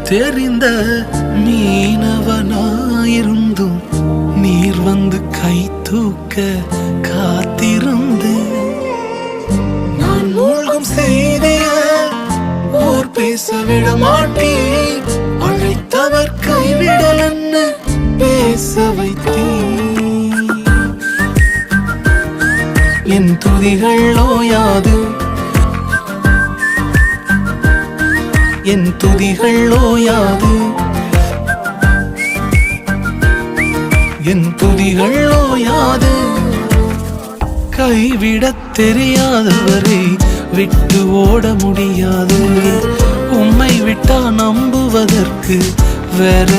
தெரிந்த மீனவனாயிருந்தும் நீர் வந்து கை தூக்க காத்திருந்து நான் மூழ்கும் செய்திய ஓர் பேச விட மாட்டேன் அழைத்தவர் கைவிடலன்னு பேச வைத்தேன் என் துதிகள் ஓயாது என் துதிகள் ஓயாது என் துதிகள் ஓயாது கைவிடத் தெரியாதவரை விட்டு ஓட முடியாது உம்மை விட்டா நம்புவதற்கு வேற